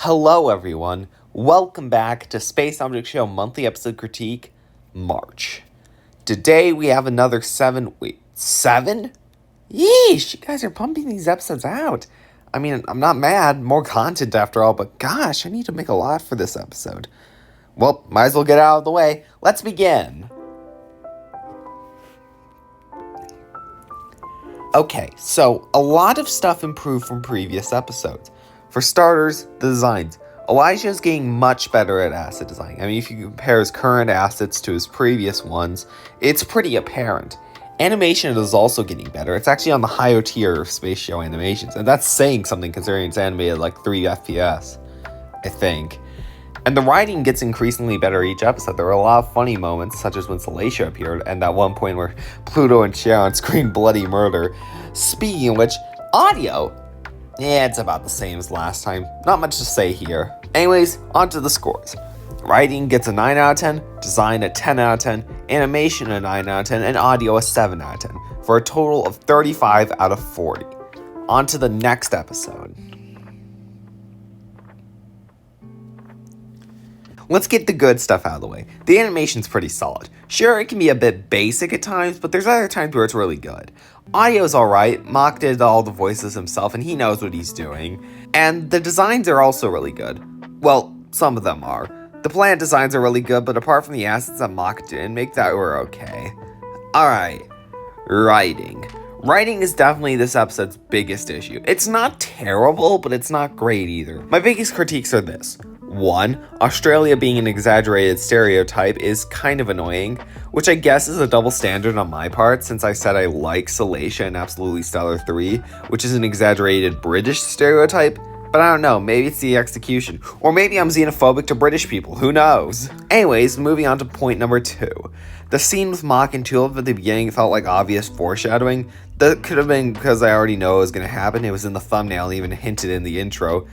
Hello everyone, welcome back to Space Object Show Monthly Episode Critique, March. Today we have another 7? Yeesh, you guys are pumping these episodes out. I mean, I'm not mad, more content after all, but gosh, I need to make a lot for this episode. Well, might as well get out of the way. Let's begin. Okay, so a lot of stuff improved from previous episodes. For starters, the designs. Elijah is getting much better at asset design. I mean, if you compare his current assets to his previous ones, it's pretty apparent. Animation is also getting better. It's actually on the higher tier of space show animations, and that's saying something considering it's animated like 3 FPS, I think. And the writing gets increasingly better each episode. There were a lot of funny moments, such as when Salacia appeared, and that one point where Pluto and Sharon scream bloody murder. Speaking of which, audio. Yeah, it's about the same as last time. Not much to say here. Anyways, on to the scores. Writing gets a 9 out of 10, design a 10 out of 10, animation a 9 out of 10, and audio a 7 out of 10, for a total of 35 out of 40. On to the next episode. Let's get the good stuff out of the way. The animation's pretty solid. Sure, it can be a bit basic at times, but there's other times where it's really good. Audio's alright, Mock did all the voices himself and he knows what he's doing. And the designs are also really good. Well, some of them are. The planet designs are really good, but apart from the assets that Mock didn't make, that were okay. Alright, writing. Writing is definitely this episode's biggest issue. It's not terrible, but it's not great either. My biggest critiques are this. 1. Australia being an exaggerated stereotype is kind of annoying, which I guess is a double standard on my part since I said I like Salacia and Absolutely Stellar 3, which is an exaggerated British stereotype, but I don't know, maybe it's the execution, or maybe I'm xenophobic to British people, who knows? Anyways, moving on to point number 2. The scene with Mock and Tulip at the beginning felt like obvious foreshadowing. That could have been because I already know it was going to happen, it was in the thumbnail and even hinted in the intro.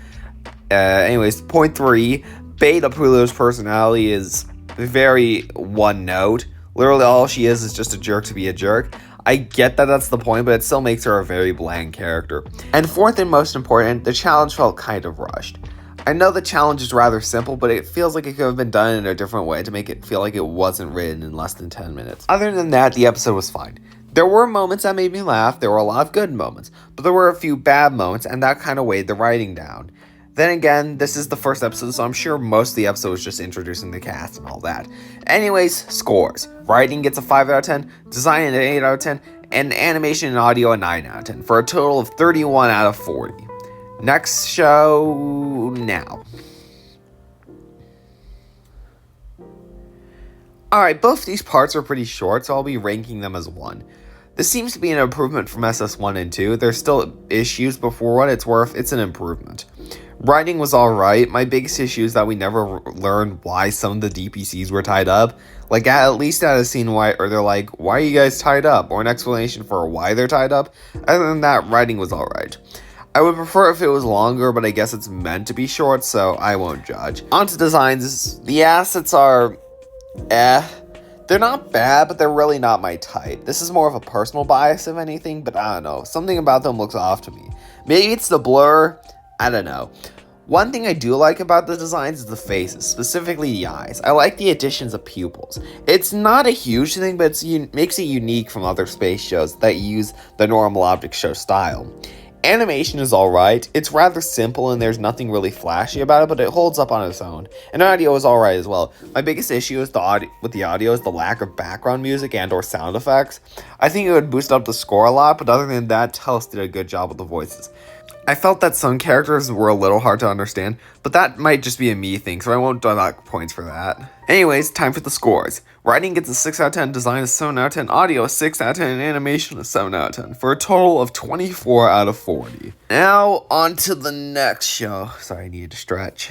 Anyways, point 3, Beta Pluto's personality is very one note. Literally all she is just a jerk to be a jerk. I get that that's the point, but it still makes her a very bland character. And 4th and most important, the challenge felt kind of rushed. I know the challenge is rather simple, but it feels like it could have been done in a different way to make it feel like it wasn't written in less than 10 minutes. Other than that, the episode was fine. There were moments that made me laugh, there were a lot of good moments, but there were a few bad moments, and that kind of weighed the writing down. Then again, this is the first episode, so I'm sure most of the episode was just introducing the cast and all that. Anyways, scores. Writing gets a 5 out of 10, design an 8 out of 10, and animation and audio a 9 out of 10, for a total of 31 out of 40. Next show now. Alright, both these parts are pretty short, so I'll be ranking them as 1. This seems to be an improvement from SS1 and 2. There's still issues, but for what it's worth, it's an improvement. Writing was alright. My biggest issue is that we never learned why some of the DPCs were tied up. Like, at least at a scene where they're like, why are you guys tied up? Or an explanation for why they're tied up. Other than that, writing was alright. I would prefer if it was longer, but I guess it's meant to be short, so I won't judge. On to designs. The assets are they're not bad, but they're really not my type. This is more of a personal bias, if anything, but I don't know. Something about them looks off to me. Maybe it's the blur. I don't know. One thing I do like about the designs is the faces, specifically the eyes. I like the additions of pupils. It's not a huge thing, but it makes it unique from other space shows that use the normal object show style. Animation is alright. It's rather simple and there's nothing really flashy about it, but it holds up on its own. And audio is alright as well. My biggest issue is with the audio is the lack of background music and or sound effects. I think it would boost up the score a lot, but other than that, Telus did a good job with the voices. I felt that some characters were a little hard to understand, but that might just be a me thing, so I won't deduct points for that. Anyways, time for the scores. Writing gets a 6 out of 10, design is 7 out of 10, audio is 6 out of 10, and animation is 7 out of 10, for a total of 24 out of 40. Now, on to the next show. Sorry, I needed to stretch.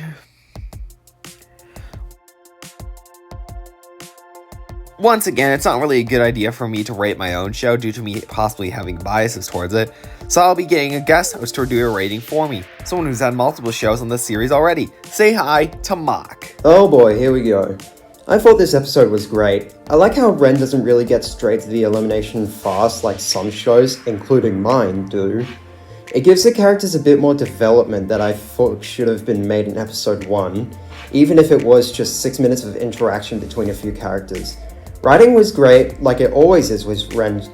Once again, it's not really a good idea for me to rate my own show due to me possibly having biases towards it, so I'll be getting a guest host to do a rating for me, someone who's had multiple shows on this series already. Say hi to Mock. Oh boy, here we go. I thought this episode was great. I like how Ren doesn't really get straight to the elimination fast like some shows, including mine, do. It gives the characters a bit more development that I thought should have been made in episode 1, even if it was just 6 minutes of interaction between a few characters. Writing was great, like it always is with Ren's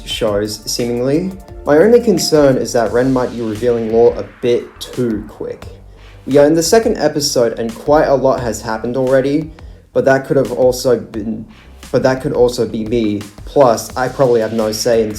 shows, seemingly. My only concern is that Ren might be revealing lore a bit too quick. We are in the second episode and quite a lot has happened already, but that could also be me. Plus, I probably have no say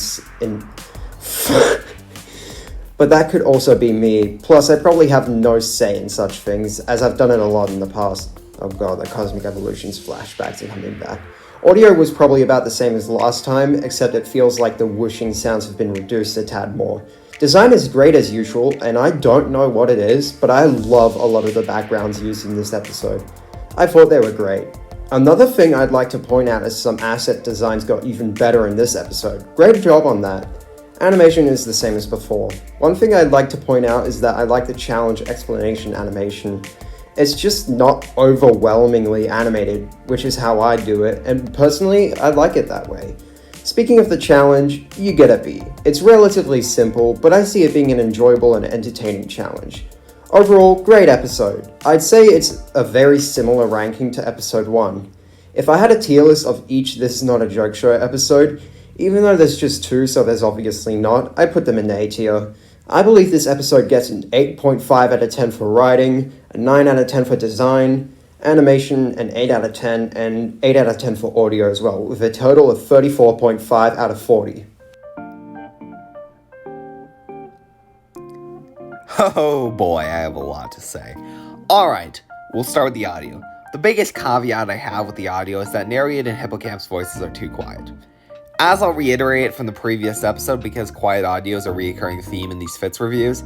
But that could also be me. Plus, I probably have no say in such things, as I've done it a lot in the past. Oh god, the Cosmic Evolutions flashbacks are coming back. Audio was probably about the same as last time, except it feels like the whooshing sounds have been reduced a tad more. Design is great as usual, and I don't know what it is, but I love a lot of the backgrounds used in this episode. I thought they were great. Another thing I'd like to point out is some asset designs got even better in this episode. Great job on that. Animation is the same as before. One thing I'd like to point out is that I like the challenge explanation animation. It's just not overwhelmingly animated, which is how I do it, and personally, I like it that way. Speaking of the challenge, you get a B. It's relatively simple, but I see it being an enjoyable and entertaining challenge. Overall, great episode. I'd say it's a very similar ranking to episode 1. If I had a tier list of each This Is Not a Joke Show episode, even though there's just 2, so there's obviously not, I put them in A tier. I believe this episode gets an 8.5 out of 10 for writing, a 9 out of 10 for design, animation an 8 out of 10, and 8 out of 10 for audio as well, with a total of 34.5 out of 40. Oh boy, I have a lot to say. Alright, we'll start with the audio. The biggest caveat I have with the audio is that Narrated and Hippocamp's voices are too quiet. As I'll reiterate from the previous episode, because quiet audio is a recurring theme in these Fits reviews,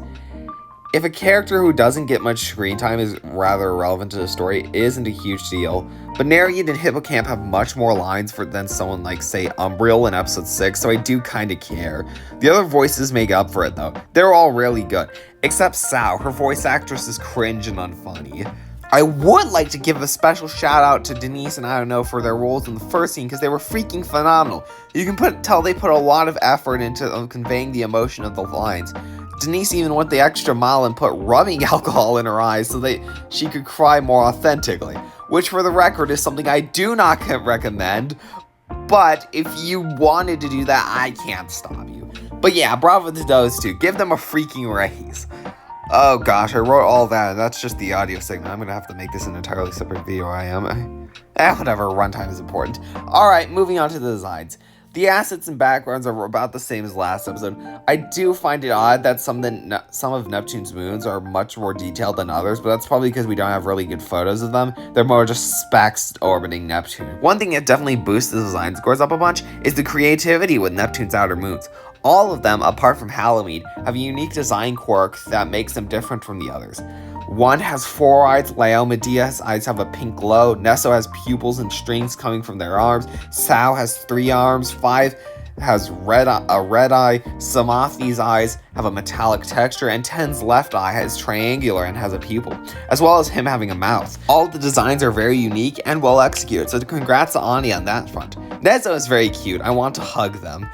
if a character who doesn't get much screen time is rather irrelevant to the story, it isn't a huge deal, but Narrated and Hippocamp have much more lines than someone like, say, Umbriel in episode 6, so I do kinda care. The other voices make up for it though. They're all really good, except Sao. Her voice actress is cringe and unfunny. I would like to give a special shout out to Denise and I don't know for their roles in the first scene because they were freaking phenomenal. You can tell they put a lot of effort into conveying the emotion of the lines. Denise even went the extra mile and put rubbing alcohol in her eyes so that she could cry more authentically, which for the record is something I do not recommend, but if you wanted to do that, I can't stop you. But yeah, bravo to those two. Give them a freaking raise. Oh gosh, I wrote all that, and that's just the audio segment. I'm gonna have to make this an entirely separate video, whatever, runtime is important. Alright, moving on to the designs. The assets and backgrounds are about the same as last episode. I do find it odd that some of Neptune's moons are much more detailed than others, but that's probably because we don't have really good photos of them. They're more just specks orbiting Neptune. One thing that definitely boosts the design scores up a bunch is the creativity with Neptune's outer moons. All of them, apart from Halimede, have a unique design quirk that makes them different from the others. One has 4 eyes, Laomedea's eyes have a pink glow, Nesso has pupils and strings coming from their arms, Sao has 3 arms, 5 has a red eye, Samathi's eyes have a metallic texture, and 10's left eye is triangular and has a pupil, as well as him having a mouth. All of the designs are very unique and well executed, so congrats to Ani on that front. Nezo is very cute, I want to hug them.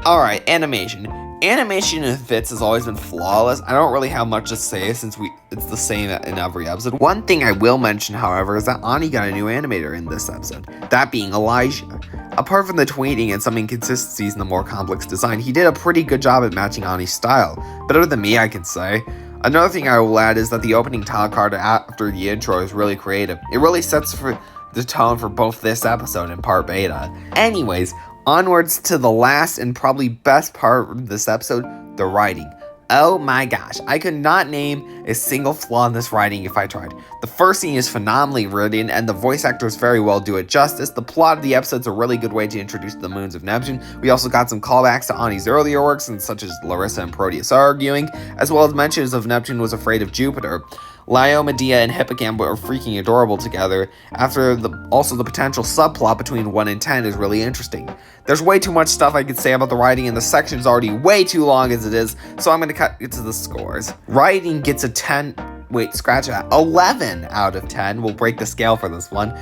Alright, animation. Animation in Fits has always been flawless. I don't really have much to say since it's the same in every episode. One thing I will mention, however, is that Ani got a new animator in this episode, that being Elijah. Apart from the tweeting and some inconsistencies in the more complex design, he did a pretty good job at matching Ani's style. Better than me, I can say. Another thing I will add is that the opening title card after the intro is really creative. It really sets the tone for both this episode and part beta. Anyways, onwards to the last and probably best part of this episode, the writing. Oh my gosh, I could not name a single flaw in this writing if I tried. The first scene is phenomenally written and the voice actors very well do it justice. The plot of the episode's a really good way to introduce the moons of Neptune. We also got some callbacks to Ani's earlier works, such as Larissa and Proteus arguing, as well as mentions of Neptune was afraid of Jupiter. Laomedea and Hippocamp are freaking adorable together. Also the potential subplot between 1 and 10 is really interesting. There's way too much stuff I could say about the writing and the section's already way too long as it is, so I'm gonna cut it to the scores. Writing gets a 11 out of 10. We'll break the scale for this one.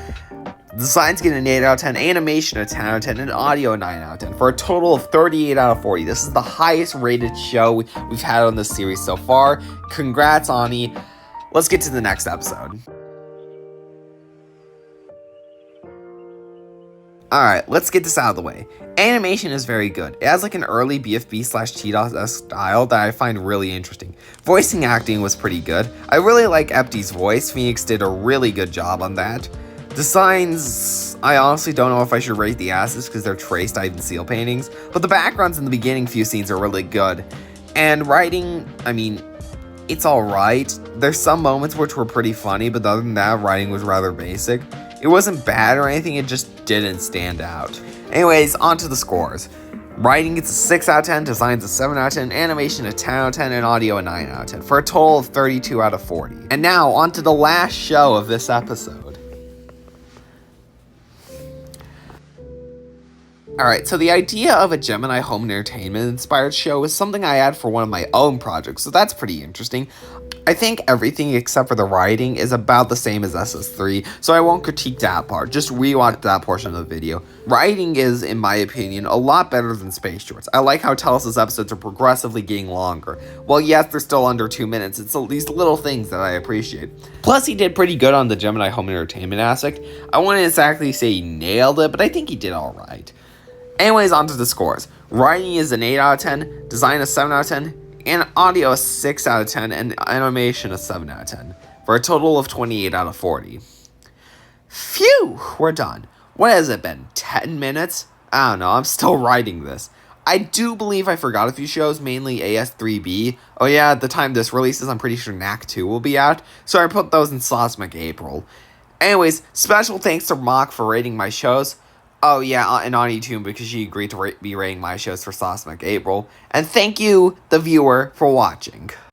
Designs get an 8 out of 10, animation a 10 out of 10, and audio a 9 out of 10, for a total of 38 out of 40. This is the highest rated show we've had on this series so far. Congrats, Ani. Let's get to the next episode. Alright, let's get this out of the way. Animation is very good. It has like an early BFB/TINAJS style that I find really interesting. Voicing acting was pretty good. I really like Epty's voice. Phoenix did a really good job on that. Designs, I honestly don't know if I should rate the assets because they're traced even seal paintings, but the backgrounds in the beginning few scenes are really good. And writing, I mean, it's alright. There's some moments which were pretty funny, but other than that, writing was rather basic. It wasn't bad or anything, it just didn't stand out. Anyways, on to the scores. Writing gets a 6 out of 10, designs a 7 out of 10, animation a 10 out of 10, and audio a 9 out of 10, for a total of 32 out of 40. And now, on to the last show of this episode. Alright, so the idea of a Gemini home entertainment inspired show is something I had for one of my own projects, so that's pretty interesting. I think everything except for the writing is about the same as SS3, so I won't critique that part, just rewatch that portion of the video. Writing is, in my opinion, a lot better than Space Shorts. I like how Telos' episodes are progressively getting longer. Well, yes, they're still under 2 minutes, it's these little things that I appreciate. Plus, he did pretty good on the Gemini home entertainment aspect. I wouldn't exactly say he nailed it, but I think he did alright. Anyways, on to the scores. Writing is an 8 out of 10, design a 7 out of 10, and audio a 6 out of 10, and animation a 7 out of 10, for a total of 28 out of 40. Phew, we're done. What has it been, 10 minutes? I don't know, I'm still writing this. I do believe I forgot a few shows, mainly AS3B. Oh yeah, at the time this releases, I'm pretty sure NAC 2 will be out, so I put those in SOSMEC April. Anyways, special thanks to Mock for rating my shows. Oh yeah, and Ani too, because she agreed to be rating my shows for SOSMEC April. And thank you, the viewer, for watching.